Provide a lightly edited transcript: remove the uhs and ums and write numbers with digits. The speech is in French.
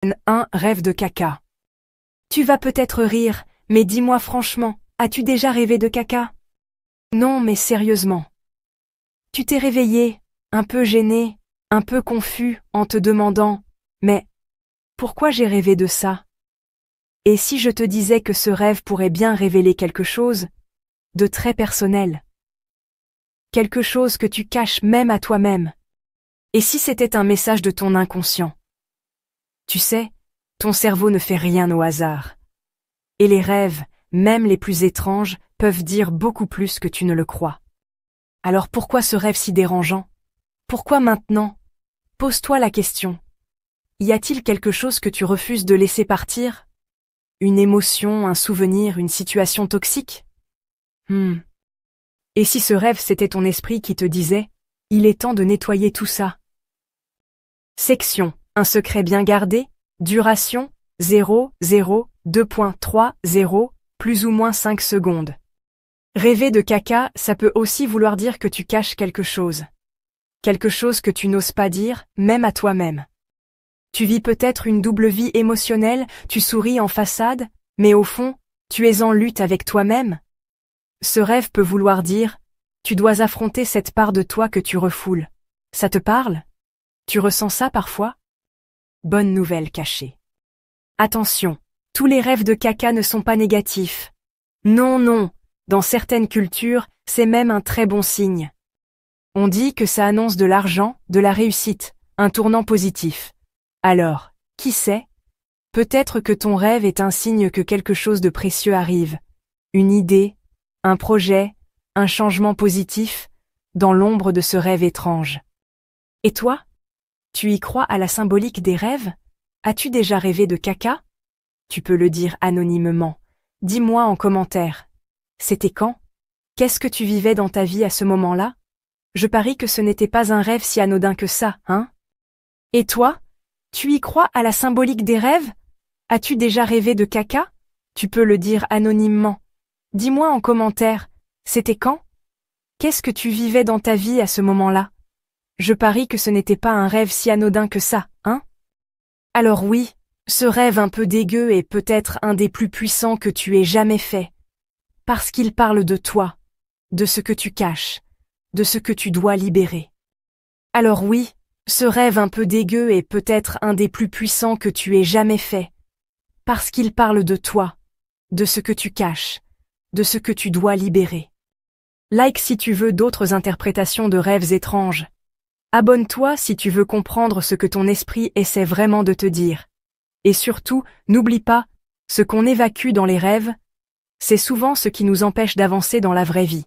1. Rêve de caca. Tu vas peut-être rire, mais dis-moi franchement, as-tu déjà rêvé de caca? Non, mais sérieusement. Tu t'es réveillé, un peu gêné, un peu confus, en te demandant « Mais pourquoi j'ai rêvé de ça ?» Et si je te disais que ce rêve pourrait bien révéler quelque chose de très personnel? Quelque chose que tu caches même à toi-même? Et si c'était un message de ton inconscient? Tu sais, ton cerveau ne fait rien au hasard. Et les rêves, même les plus étranges, peuvent dire beaucoup plus que tu ne le crois. Alors pourquoi ce rêve si dérangeant? Pourquoi maintenant? Pose-toi la question. Y a-t-il quelque chose que tu refuses de laisser partir? Une émotion, un souvenir, une situation toxique? Et si ce rêve c'était ton esprit qui te disait « Il est temps de nettoyer tout ça ». Section. Un secret bien gardé. Duration. 0, 0, 2.3, 0, plus ou moins 5 secondes. Rêver de caca, ça peut aussi vouloir dire que tu caches quelque chose. Quelque chose que tu n'oses pas dire, même à toi-même. Tu vis peut-être une double vie émotionnelle, tu souris en façade, mais au fond, tu es en lutte avec toi-même. Ce rêve peut vouloir dire, tu dois affronter cette part de toi que tu refoules. Ça te parle? Tu ressens ça parfois? Bonne nouvelle cachée. Attention, tous les rêves de caca ne sont pas négatifs. Non, non, dans certaines cultures, c'est même un très bon signe. On dit que ça annonce de l'argent, de la réussite, un tournant positif. Alors, qui sait? Peut-être que ton rêve est un signe que quelque chose de précieux arrive. Une idée, un projet, un changement positif, dans l'ombre de ce rêve étrange. Et toi? Tu y crois à la symbolique des rêves? As-tu déjà rêvé de caca? Tu peux le dire anonymement. Dis-moi en commentaire. C'était quand? Qu'est-ce que tu vivais dans ta vie à ce moment-là? Je parie que ce n'était pas un rêve si anodin que ça, hein? Et toi? Tu y crois à la symbolique des rêves? As-tu déjà rêvé de caca? Tu peux le dire anonymement. Dis-moi en commentaire. C'était quand? Qu'est-ce que tu vivais dans ta vie à ce moment-là? Je parie que ce n'était pas un rêve si anodin que ça, hein? Alors oui, ce rêve un peu dégueu est peut-être un des plus puissants que tu aies jamais fait. Parce qu'il parle de toi, de ce que tu caches, de ce que tu dois libérer. Alors oui, ce rêve un peu dégueu est peut-être un des plus puissants que tu aies jamais fait. Parce qu'il parle de toi, de ce que tu caches, de ce que tu dois libérer. Like si tu veux d'autres interprétations de rêves étranges. Abonne-toi si tu veux comprendre ce que ton esprit essaie vraiment de te dire. Et surtout, n'oublie pas, ce qu'on évacue dans les rêves, c'est souvent ce qui nous empêche d'avancer dans la vraie vie.